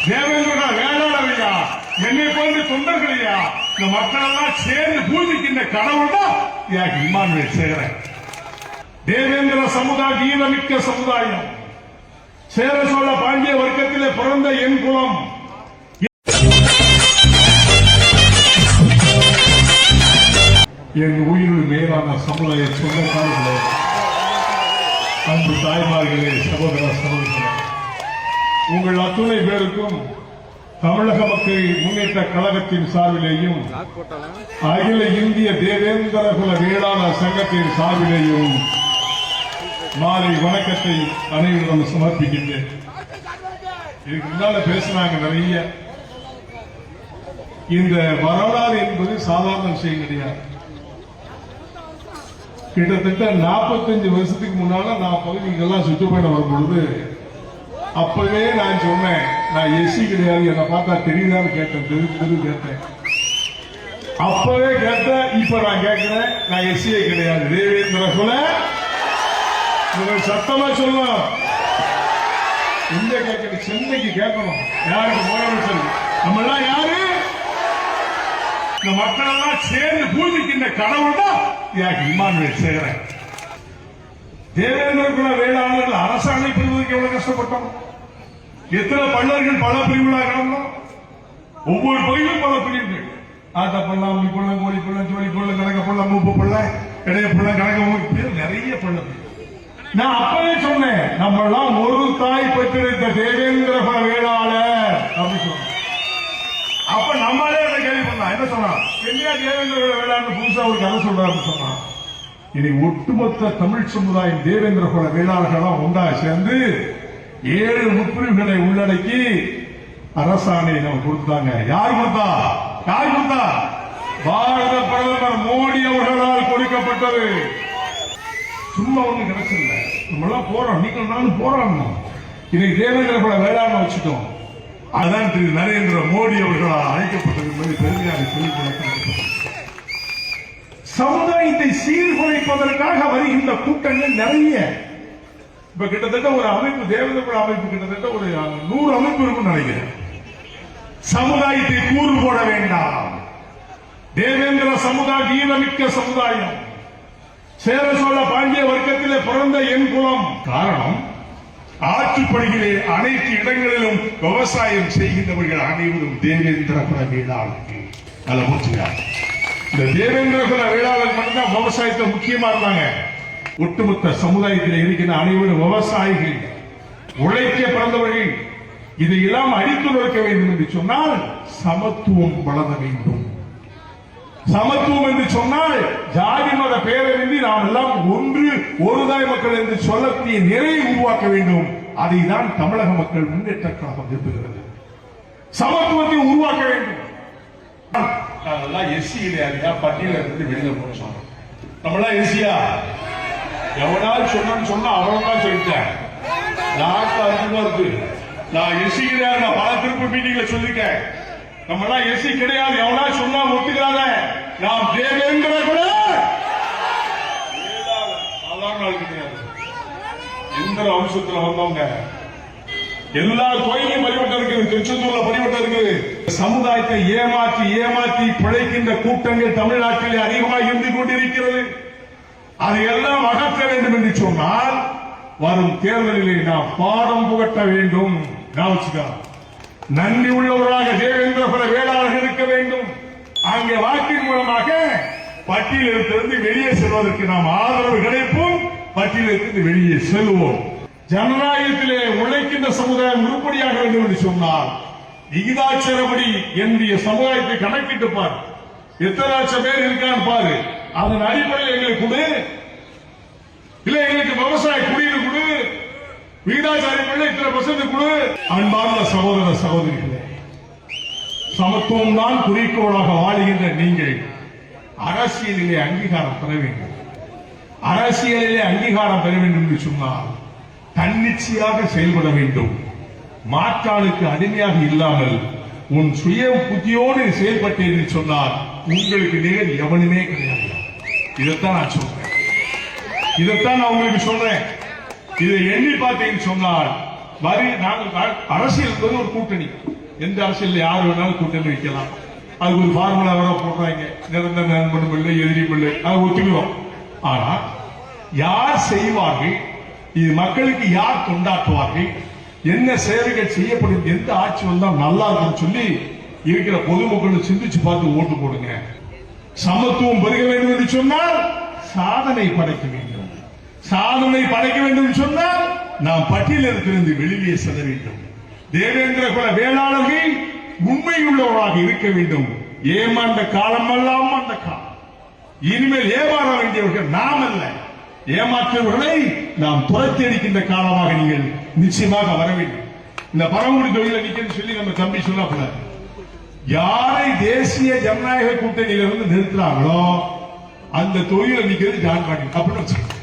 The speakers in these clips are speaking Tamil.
தேவேந்திரா வேளாளரையா என்னை போன்ற தொண்டர்களையா இந்த மக்கள் எல்லாம் சேர்ந்து பூஜிக்கின்ற கடவுள் தான் இம்மானுவேல் சேகரன். தேவேந்திர சமுதாய வீரமிக்க சமுதாயம், சேர சோழ பாண்டிய வர்க்கத்திலே பிறந்த என் குலம். என் உயிர் மேலான சமுதாய சொந்தக்காரர்களே, அன்பு தாய்மார்களே, சகோதர சகோதரர்களே, உங்கள் அத்துணை பேருக்கும் தமிழக மக்கள் முன்னேற்ற கழகத்தின் சார்பிலேயும் அகில இந்திய தேவேந்திர குல வேளாளர் சங்கத்தின் சார்பிலேயும் மாலை வணக்கத்தை அனைவரும் சமர்ப்பிக்கின்றேன். இதுக்கு முன்னால பேசினாங்க நிறைய. இந்த வரலாறு என்பது சாதாரண விஷயம் கிடையாது. கிட்டத்தட்ட 45 வருஷத்துக்கு முன்னால நான் பகுதிகளெல்லாம் சுற்றுப்பயணம் வரும்பொழுது அப்பவே நான் சொன்னேன், நான் எஸ்சி கிடையாது, என்னை பார்த்தா தெரியுதான்னு கேட்டேன், தெரிஞ்சு கேட்டேன். அப்பவே கேட்டேன், இப்ப நான் கேட்கிறேன், நான் எஸ்சியே கிடையாது, தேவேந்திர குல. சத்தமா சொல்லணும், எங்க கேட்கணும், சென்னைக்கு கேட்கணும். யாருக்கு முதலமைச்சர்? நம்ம எல்லாம் யாரு? இந்த மக்கள் எல்லாம் சேர்ந்து பூஜிக்கின்ற கடவுள் தான் இம்மானுவேல் சேகரன். தேவேந்திர குல வேளாளர்கள் அரசாணை பெறுவதற்கு எவ்வளவு கஷ்டப்பட்டோம். எத்தனை பள்ளர்கள் பல பிரிவுகளாக கிடந்தோம். ஒவ்வொரு பகுதியும் பல பிரிவுகள். ஆட்ட பள்ளம், அம்மி பள்ளம், கோழி பள்ளம், ஜோலி பள்ளம், கணக்க பள்ளம், மூப்பு பள்ளம், இடைய பள்ளம், கணக்க நிறைய பள்ளம். நான் அப்பவே சொன்னேன், நம்ம எல்லாம் ஒரு தாய் பெற்றிருந்த தேவேந்திர குல வேளாளர் அப்படின்னு சொன்னேன். அப்ப நம்மளே அதை கேள்வி பண்ணலாம். என்ன சொன்னா, என்னையா தேவேந்திர குல வேளாளர் புதுசா ஒரு கதை சொல்றாருன்னு சொன்னா, இனி ஒட்டுமொத்த தமிழ் சமுதாயம் தேவேந்திர குல வேளாளர்களாம் ஒன்றா சேர்ந்து 7 முற்பிரிவுகளை உள்ளடக்கி அரசாணை நம்ம கொடுத்தாங்க. யார் கொடுத்தா? யார் கொடுத்தா? பாரத பிரதமர் மோடி அவர்களால் கொடுக்கப்பட்டது. சும்மா ஒண்ணு கிடைச்சல. நம்ம எல்லாம் போறோம், நீங்கள் நானும் போராடணும். இதை தேவேந்திர குல வேளாண் வச்சுட்டோம். அதான் திரு நரேந்திர மோடி அவர்களால் அழைக்கப்பட்டது என்பதை பெருமையாக சொல்லிக் சமுதாயத்தை சீர்குலைப்பதற்காக வருகின்ற கூட்டங்கள் நிறைய. இப்ப கிட்டத்தட்ட ஒரு அமைப்பு, தேவேந்திர குல அமைப்பு கிட்டத்தட்ட ஒரு 100 அமைப்பு இருக்கும் நினைக்கிறேன். சமுதாயத்தை கூறு போட வேண்டாம். தேவேந்திர சமுதாய வீரமிக்க சமுதாயம், சேர சோழ பாண்டிய வர்க்கத்திலே பிறந்த என் குலம். காரணம், ஆற்றுப்படுகிற அனைத்து இடங்களிலும் விவசாயம் செய்கின்றவர்கள் அனைவரும் தேவேந்திர குல வேளாளர்கள். நல்ல மூச்சுகிறார். இந்த தேவேந்திர குல வேளாளர் மட்டும்தான் விவசாயத்தை முக்கியமா இருந்தாங்க. ஒட்டுமொத்த சமுதாயத்தில் இருக்கிற அனைவரும் விவசாயிகள், உழைக்க பிறந்தவர்கள். இதையெல்லாம் அடித்து நொறுக்க வேண்டும் என்று சொன்னால் சமத்துவம் வளர வேண்டும். சமத்துவம் என்று சொன்னால் ஜாதி மத பேரவின்றி நாம் எல்லாம் ஒன்று, ஒரு தாய் மக்கள் என்று சொல்லக்கூடிய நிறையை உருவாக்க வேண்டும். அதை தான் தமிழக மக்கள் முன்னேற்ற கழகம் விரும்புகிறது. சமத்துவத்தை உருவாக்க வேண்டும். நாங்கெல்லாம் எஸ்சி கிடையாது, பட்டியல இருந்து வெளியில போறோம். நம்மளாம் எஸ்சியா? எவனாவது சொன்னா அவ்வளவுதான் சொல்லிட்டேன். நாட்டு அதிகமா இருக்கு. நான் எஸ்சி கிடையாது, நான் பல திருப்பு மீட்டிங்ல சொல்லிருக்கேன். நம்ம எல்லாம் எஸ்சி கிடையாது, எவனா சொன்னா ஒத்துக்கிறாங்க. நாம் தேவேந்திர குல சாதாரண ஆள் கிடையாது. எந்த வம்சத்துல வந்தவங்க எல்லா கோயிலையும் பரிவட்டம் இருக்குது, திருச்செந்தூர்ல பரிவட்டம் இருக்குது. சமுதாயத்தை ஏமாற்றி ஏமாற்றி பிழைக்கின்ற கூட்டங்கள் தமிழ்நாட்டில் அதிகமாக இருந்து கொண்டிருக்கிறது. அதையெல்லாம் அகற்ற வேண்டும் என்று சொன்னால் வரும் தேர்தலிலே நாம் பாடம் புகட்ட வேண்டும். நன்றி உள்ளவராக தேவேந்திர குல வேளாளர்கள் இருக்க வேண்டும். அங்கே வாக்கின் மூலமாக பட்டியலிருந்து வெளியே செல்வதற்கு நாம் ஆதரவு கிடைப்போம். பட்டியலிருந்து வெளியே செல்வோம். ஜனநாயகத்திலே உழைக்கின்ற சமுதாயம் உருப்படியாக வேண்டும் என்று சொன்னால் விகிதாச்சாரப்படி என்னுடைய சமுதாயத்தை கணக்கிட்டு பார், எத்தனை லட்சம் பேர் இருக்கான்னு பாரு. அதன் அடிப்படையில் எங்களுக்கு கொடு, இல்ல எங்களுக்கு விவசாய குடிநீர் கொடு, விகிதாச்சாரப்படி இத்தனை % கொடு. அன்பார்ந்த சகோதர சகோதரிகளே, சமத்துவம் தான் குறிக்கோளாக வாழுகின்ற நீங்கள் அரசியலிலே அங்கீகாரம் பெற வேண்டும். அரசியலிலே அங்கீகாரம் பெற வேண்டும் என்று சொன்னால் தன்னிச்சையாக செயல்பட வேண்டும். மாற்றாளுக்கு அடிமையாக இல்லாமல் உன் சுய புத்தியோடு செயல்பட்டேன் என்று சொன்னால் உங்களுக்கு நிகழ் எவனுமே கிடையாது. இதைத்தான் நான் சொல்றேன். இதைத்தான் நான் உங்களுக்கு சொல்றேன். இதை எண்ணி பார்த்தேன்னு சொன்னால் நாங்கள் அரசியல் என்பது ஒரு கூட்டணி. எந்த அரசியல் யார் வேணாலும் கூட்டணி வைக்கலாம். அதுக்கு ஒரு ஃபார்முலா வர போடுறாங்க, நிரந்தர நண்பனும் இல்லை எதிரியும் இல்லை, அதை ஒத்துக்கிறோம். ஆனா யார் செய்வார்கள், இது மக்களுக்கு யார் கொண்டாட்டுவார்கள், என்ன சேவைகள் செய்யப்படும், எந்த ஆட்சி வந்தால் நல்லா இருக்குன்னு சொல்லி இருக்கிற பொதுமக்களை சிந்திச்சு பார்த்து ஓட்டு போடுங்க. சமத்துவம் பெருக வேண்டும் என்று சொன்னால் சாதனை படைக்க வேண்டும். சாதனை படைக்க வேண்டும் என்று சொன்னால் நாம் பட்டியலிருந்து வெளியே செல்ல வேண்டும். தேவேந்திர குல வேளாளர்கள் உண்மையுள்ளவராக இருக்க வேண்டும். ஏமாந்த காலம் எல்லாம் அந்த காலம். இனிமேல் ஏமாற வேண்டியவர்கள் நாம் அல்ல, ஏமாற்றுவர்களை நாம் துரத்தி அடிக்கின்ற காலமாக நீங்கள் நிச்சயமாக வர வேண்டும். இந்த பரமக்குடி தொகுதியில் நிற்கன்னு சொல்லி நம்ம தம்பி சொன்னாப்புல, யாரை தேசிய ஜனநாயக கூட்டணியிலிருந்து நிறுத்துறாங்களோ அந்த தொகுதியில் நிற்கிறது ஜான் பாண்டியன் அப்படின்னு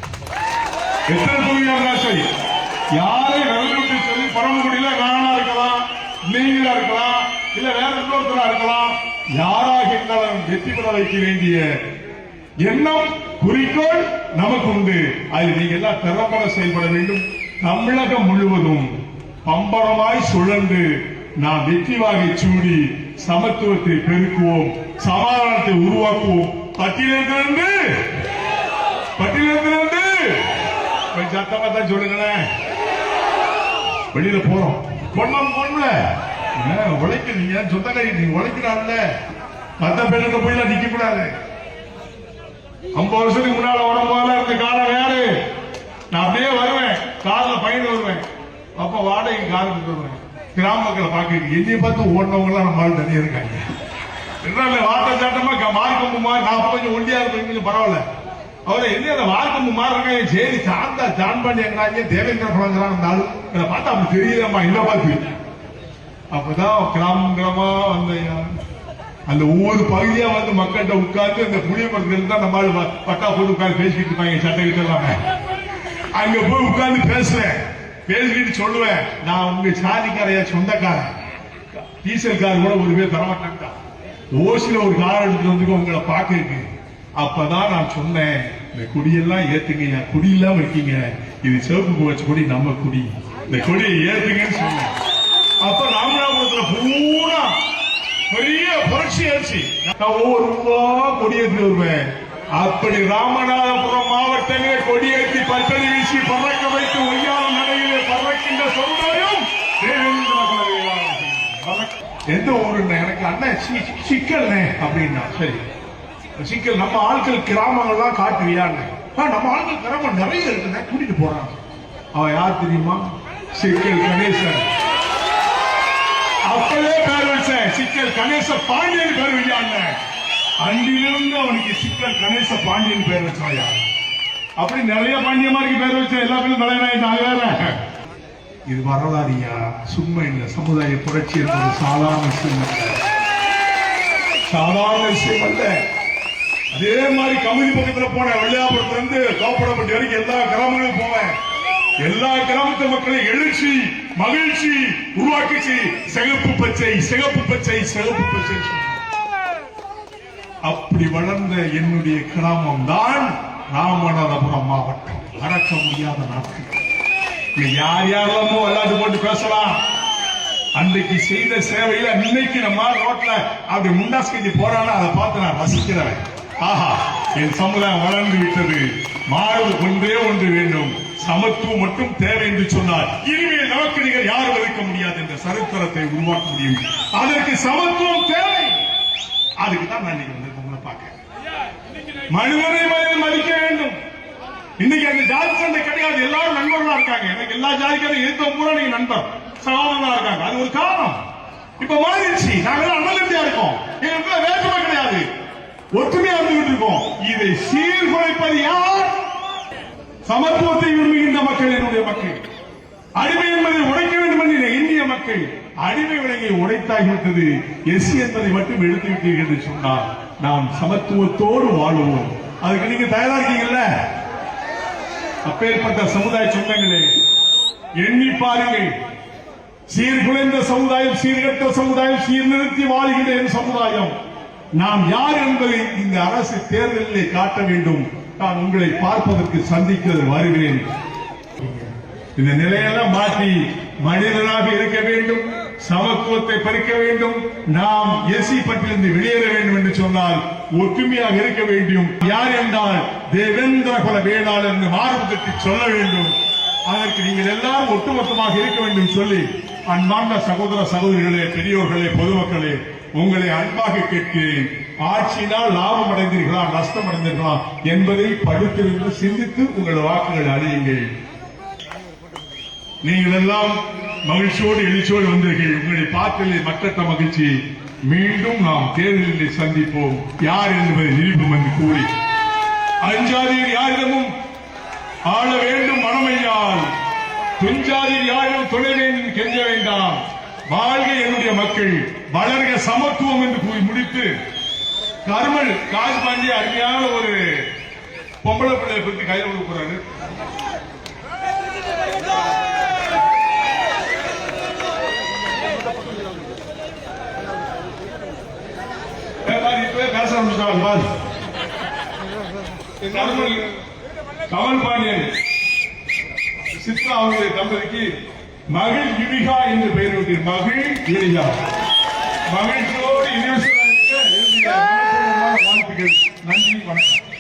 எத்தனை தொகுதியாக சரி, யாரை விரலிட்டு சொல்லி பரமக்குடியில நானா இருக்கலாம், நீங்களா இருக்கலாம், இல்ல வேற இன்னொருத்தரா இருக்கலாம், யாராக இருந்தாலும் வெற்றி பெற வைக்க வேண்டிய எண்ணம் குறிக்கோள் நமக்கு உண்டு. அதில் நீங்க எல்லாம் திறம்பட செயல்பட வேண்டும். தமிழகம் முழுவதும் பம்பரமாய் சுழன்று நாம் வெற்றி வாகை சூடி சமத்துவத்தை பெருக்குவோம், சமாதானத்தை உருவாக்குவோம். பட்டியலிருந்து சத்தமா தான் சொல்லுங்களேன். வெளியில போறோம், பொண்ணு உழைக்க, நீங்க சொந்தக்காரி, நீங்க உழைக்கிறாங்கல்ல, மத்த பெண்ணுக்கு போய் நிக்க கூடாது. 50 வருஷத்துக்கு முன்னால வரும்போது இருந்த காலம் வேறு. நான் அப்படியே வருவேன், காரில் பயணம் வருவேன், அப்ப வாடகை காருக்கு வருவேன். கிராம மக்களை பார்க்க என்னைய பார்த்து ஓடினவங்க எல்லாம் நம்ம ஆள் தனியா இருக்காங்க. வாட்ட சாட்டமா மார்க்கம்பு மாதிரி, நான் கொஞ்சம் ஒண்டியா இருப்பேன், கொஞ்சம் பரவாயில்ல. அவரை என்ன வார்க்கம்பு மாதிரி இருக்காங்க. சரி சாந்தா ஜான்பாண்டி எங்கிறாங்க, தேவேந்திர குலங்கிறான், இதை பார்த்தா அப்படி தெரியலம்மா, இல்ல பார்த்து. அப்பதான் கிராமமா வந்த அந்த ஒவ்வொரு பகுதியா வந்து மக்கள்கிட்ட உட்கார்ந்து அந்த புளிய மரத்துல தான் நம்ம பட்டா போட்டு உட்கார்ந்து பேசிக்கிட்டு இருப்பாங்க, சட்டை எல்லாமே. அங்க போய் உட்கார்ந்து பேசுவேன், பேசிக்கிட்டு சொல்லுவேன், நான் உங்க சாதிக்காரையா சொந்தக்காரன், டீசல் கார் கூட ஒரு பேர் தரமாட்டாங்க, ஓசில ஒரு கார் எடுத்துட்டு வந்து உங்களை பாக்க இருக்கு. அப்பதான் நான் சொன்னேன், இந்த கொடியெல்லாம் ஏத்துங்க, குடியெல்லாம் வைக்கீங்க, இது சிவப்பு வச்ச கொடி, நம்ம குடி, இந்த கொடியை ஏத்துங்கன்னு சொன்னேன். அப்ப ராமநாதபுரத்துல பூரா பெரிய புரட்சி ஆச்சு. நான் ஒவ்வொரு கொடியேற்றி வருவேன். அப்படி ராமநாதபுரம் மாவட்டமே கொடியேற்றி பச்சடி வீசி பறக்க வைத்து ஒய்யாள நடையிலே பறக்கின்ற சமுதாயம் எந்த ஊரு எனக்கு அண்ணன் சிக்கல் அப்படின்னா, சரி சிக்கல் நம்ம ஆட்கள் கிராமங்கள்லாம் காட்டுவியான்னு, நம்ம ஆட்கள் கிராமம் நிறைய இருக்குன்னு கூட்டிட்டு போறான். அவன் யார் தெரியுமா? சிக்கல் கணேசன். அப்பவே பேர் வச்சேன், சிக்கல் கணேச பாண்டியன் பேர் வையாங்க. அன்றிலிருந்து அவனுக்கு சிக்கல் கணேச பாண்டியன் பேர் வச்சாயா. அப்படி நிறைய பாண்டியமாருக்கு பேர் வச்ச எல்லா பேரும் தலைவராயிட்டாங்க. இது வரலாறியா, சும்மா இல்ல. சமுதாய புரட்சி என்பது சாதாரண விஷயம் அல்ல, சாதாரண விஷயம் அல்ல. அதே மாதிரி கமுதி பக்கத்துல போன வெள்ளையாபுரத்துல இருந்து கோப்படப்பட்டி வரைக்கும் எல்லா கிராமங்களும் போவேன். எல்லா கிராமத்து மக்களையும் எழுச்சி மகிழ்ச்சி உருவாக்கிச்சு. சிகப்பு பச்சை சிகப்பு பச்சை சிகப்பு பச்சை. அப்படி வளர்ந்த என்னுடைய கிராமம் தான் ராமநாதபுரம் மாவட்டம். மறக்க முடியாத நாட்கள். யார் யாரெல்லாமோ விளையாட்டு போட்டு பேசலாம். அன்றைக்கு செய்த சேவையில இன்னைக்கு நம்ம ரோட்ல அப்படி முண்டாஸ் கட்டி போறான்னு அதை பார்த்து நான் ரசிக்கிறேன். ஆஹா, என் சமுதாயம் வளர்ந்து விட்டது. மாறுவது ஒன்றே ஒன்று வேண்டும், சமத்துவம் மட்டும் தேவை என்று சொன்னார். இனிமேல் நமக்கு நீங்கள் யாரும் இருக்க முடியாது என்ற சரித்திரத்தை உருவாக்க முடியும். அதற்கு சமத்துவம் தேவை. அதுக்கு தான் நான் நீங்க உங்களை பார்க்க மனிதனை மனிதன் மதிக்க வேண்டும். இன்னைக்கு அந்த ஜாதி சண்டை கிடையாது, எல்லாரும் நண்பர்களா இருக்காங்க. எனக்கு எல்லா ஜாதிக்காரும் இருந்த பூரா நீங்க நண்பர் சகோதரர்களா இருக்காங்க. அது ஒரு காரணம். இப்ப மாறிடுச்சு. நாங்களாம் அண்ணலத்தியா இருக்கோம், எங்களுக்கு வேற்றுமை கிடையாது, ஒற்றுமையா இருந்துகிட்டு இருக்கோம். இதை சீர்குலைப்பது யார்? சமத்துவத்தை விரும்புகின்ற மக்கள், என்னுடைய மக்கள். அடிமை என்பதை உடைக்க வேண்டும் என்று இந்திய மக்கள் அடிமை விலங்கை உடைத்தாகிவிட்டது. எஸ்சி என்பதை மட்டும் எடுத்து விட்டீர்கள் என்று சொன்னால் நாம் சமத்துவத்தோடு வாழுவோம். அதுக்கு நீங்க தயாரா இருக்கீங்கல்ல? அப்பேற்பட்ட சமுதாய சொந்தங்களே, எண்ணி பாருங்கள். சீர்குலைந்த சமுதாயம், சீர்கட்ட சமுதாயம், சீர்நிறுத்தி வாழ்கின்ற என் சமுதாயம். நாம் யார் என்பதை இந்த அரசு தேர்தலிலே காட்ட வேண்டும். நான் உங்களை பார்ப்பதற்கு சந்திக்கிறது வருகிறேன். இந்த நிலையெல்லாம் மாற்றி மனிதனாக இருக்க வேண்டும். சமத்துவத்தை பறிக்க வேண்டும், நாம் எஸ்சி பட்டியலிருந்து வெளியேற வேண்டும் என்று சொன்னால் ஒற்றுமையாக இருக்க வேண்டும். யார் என்றால் தேவேந்திர குல வேளாளர் என்று மார்பு தட்டி சொல்ல வேண்டும். அதற்கு நீங்கள் எல்லாரும் ஒட்டுமொத்தமாக இருக்க வேண்டும் சொல்லி அன்பார்ந்த சகோதர சகோதரிகளே, பெரியோர்களே, பொதுமக்களே, உங்களை அன்பாக கேட்கிறேன். ஆட்சியினால் லாபம் அடைந்தீர்களா நஷ்டம் அடைந்தீர்களா என்பதை படுத்திருந்து சிந்தித்து உங்கள் வாக்குகள் அழியுங்கள். நீங்கள் எல்லாம் மகிழ்ச்சியோடு எழுச்சியோடு வந்தீர்கள். உங்களை பார்த்ததில் மற்ற மகிழ்ச்சி. மீண்டும் நாம் தேர்தலில் சந்திப்போம். யார் என்பதை நிரூபம் என்று கூறி அஞ்சாதீர், யாரிடமும் ஆள வேண்டும் மனமையால், துஞ்சாதீர், யாரிடம் துணை வேண்டும் கெஞ்ச வேண்டாம். வாழ்க என்னுடைய மக்கள், வளர்க சமத்துவம் என்று கூறி முடித்து கர்மல் காஜ்பாண்டி அருமையான ஒரு பொம்பளை பிள்ளையை பற்றி கையில் கொடுக்கிறாரு. பேச ஆரம்பிச்சாங்க. கமல் பாண்டியன் சித்ரா அவருடைய தம்பதிக்கு மகிழ் யுனிகா என்று பெயர் வைத்து மகிழ் யுனிகா மகிழ்ச்சியோடு வாழ்த்துக்கள். நன்றி, வணக்கம்.